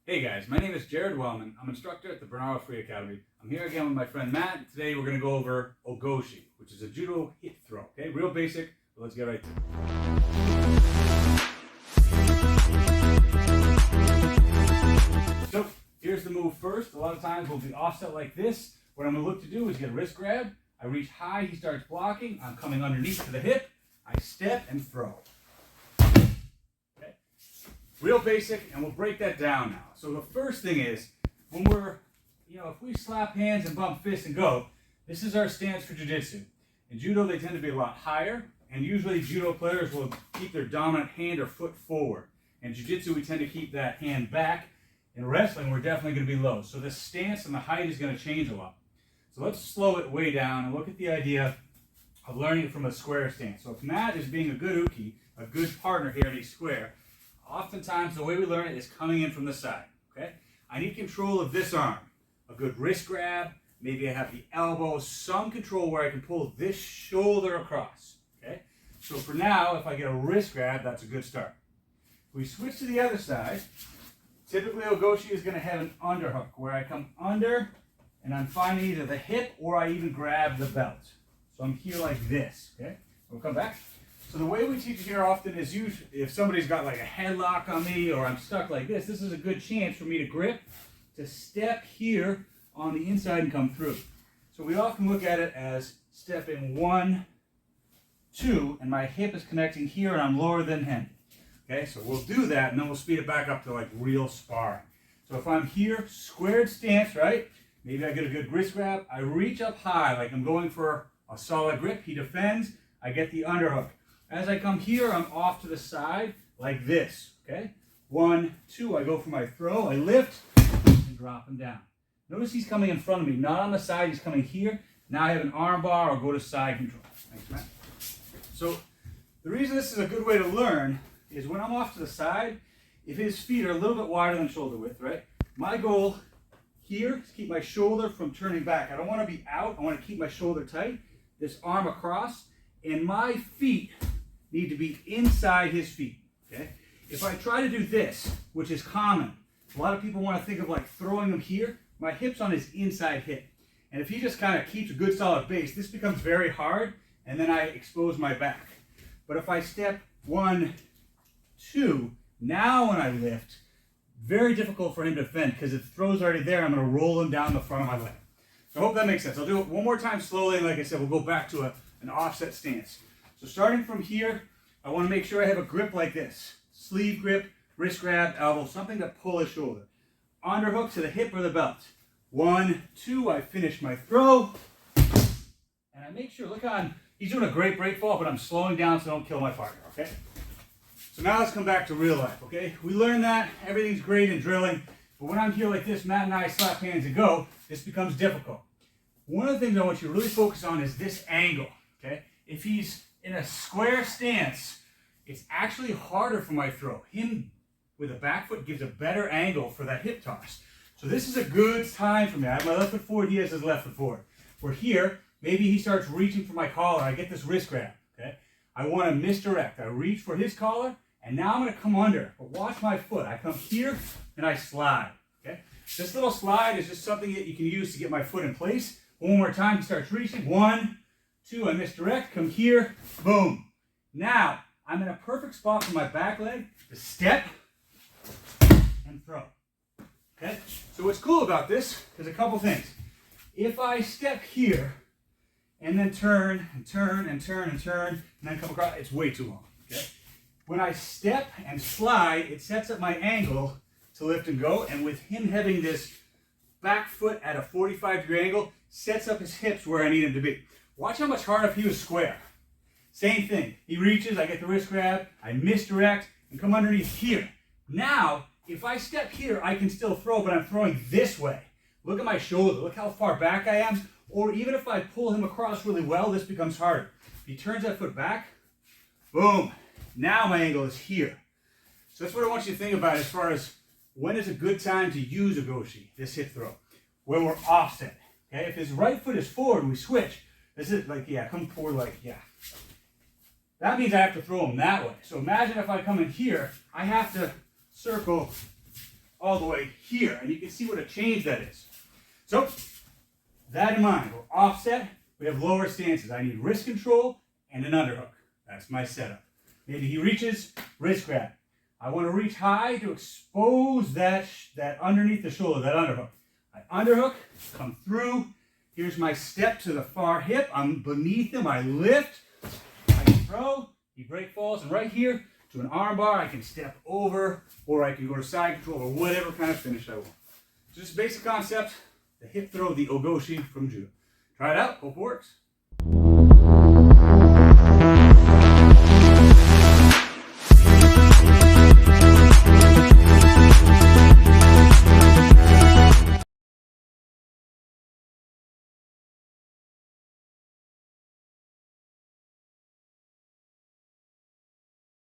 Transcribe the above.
Hey guys, my name is Jared Wellman. I'm an instructor at the Bernardo Free Academy. I'm here again with my friend Matt. Today we're going to go over Ogoshi, which is a judo hip throw. Okay, real basic, but let's get right to it. So here's the move first. A lot of times we'll be offset like this. What I'm going to look to do is get a wrist grab. I reach high, he starts blocking. I'm coming underneath to the hip. I step and throw. Real basic, and we'll break that down now. So the first thing is, when we're, if we slap hands and bump fists and go, this is our stance for jiu-jitsu. In judo, they tend to be a lot higher, and usually judo players will keep their dominant hand or foot forward. In jiu-jitsu, we tend to keep that hand back. In wrestling, we're definitely going to be low. So this stance and the height is going to change a lot. So let's slow it way down and look at the idea of learning from a square stance. So if Matt is being a good uke, a good partner here and he's square, oftentimes, the way we learn it is coming in from the side, okay? I need control of this arm, a good wrist grab, maybe I have the elbow, some control where I can pull this shoulder across, okay? So for now, if I get a wrist grab, that's a good start. If we switch to the other side, typically Ogoshi is going to have an underhook, where I come under and I'm finding either the hip or I even grab the belt. So I'm here like this, okay? We'll come back. So the way we teach it here often is if somebody's got like a headlock on me or I'm stuck like this is a good chance for me to grip, to step here on the inside and come through. So we often look at it as stepping 1, 2, and my hip is connecting here and I'm lower than him. Okay, so we'll do that and then we'll speed it back up to like real sparring. So if I'm here, squared stance, right? Maybe I get a good wrist grab. I reach up high like I'm going for a solid grip. He defends. I get the underhook. As I come here, I'm off to the side like this, okay? 1, 2, I go for my throw, I lift, and drop him down. Notice he's coming in front of me, not on the side, he's coming here. Now I have an arm bar, I'll go to side control. Thanks, Matt. So the reason this is a good way to learn is when I'm off to the side, if his feet are a little bit wider than shoulder width, right? My goal here is to keep my shoulder from turning back. I don't want to be out, I want to keep my shoulder tight, this arm across, and my feet need to be inside his feet, okay? If I try to do this, which is common, a lot of people want to think of like throwing them here. My hip's on his inside hip. And if he just kind of keeps a good solid base, this becomes very hard, and then I expose my back. But if I step 1, 2, now when I lift, very difficult for him to defend because if the throw's already there, I'm going to roll him down the front of my leg. So I hope that makes sense. I'll do it one more time slowly, and like I said, we'll go back to an offset stance. So starting from here, I want to make sure I have a grip like this. Sleeve grip, wrist grab, elbow, something to pull his shoulder. Underhook to the hip or the belt. 1, 2, I finish my throw. And I make sure, look on, he's doing a great break fall, but I'm slowing down so I don't kill my partner, okay? So now let's come back to real life, okay? We learned that, everything's great in drilling, but when I'm here like this, Matt and I slap hands and go, this becomes difficult. One of the things I want you to really focus on is this angle, okay? If he's in a square stance, it's actually harder for my throw. Him with a back foot gives a better angle for that hip toss. So this is a good time for me. I have my left foot forward, he has his left foot forward. We're here, maybe he starts reaching for my collar, I get this wrist grab, okay? I want to misdirect. I reach for his collar, and now I'm going to come under. But watch my foot. I come here, and I slide, okay? This little slide is just something that you can use to get my foot in place. One more time, he starts reaching. 1, 2, I misdirect, come here, boom. Now, I'm in a perfect spot for my back leg to step and throw. Okay? So what's cool about this is a couple things. If I step here and then turn and turn and turn and turn and then come across, it's way too long. Okay? When I step and slide, it sets up my angle to lift and go, and with him having this back foot at a 45-degree angle, sets up his hips where I need him to be. Watch how much harder if he was square. Same thing. He reaches, I get the wrist grab, I misdirect, and come underneath here. Now, if I step here, I can still throw, but I'm throwing this way. Look at my shoulder. Look how far back I am. Or even if I pull him across really well, this becomes harder. If he turns that foot back, boom. Now my angle is here. So that's what I want you to think about as far as when is a good time to use Ogoshi, this hip throw, when we're offset. Okay, if his right foot is forward, we switch. This is like, yeah, come forward like, yeah. That means I have to throw him that way. So imagine if I come in here, I have to circle all the way here. And you can see what a change that is. So, that in mind, we're offset. We have lower stances. I need wrist control and an underhook. That's my setup. Maybe he reaches, wrist grab. I want to reach high to expose that underneath the shoulder, that underhook. I underhook, come through. Here's my step to the far hip. I'm beneath him. I lift. I throw. He break falls. And right here to an arm bar, I can step over, or I can go to side control, or whatever kind of finish I want. So just basic concept, the hip throw, the Ogoshi from Judo. Try it out. Hope it works.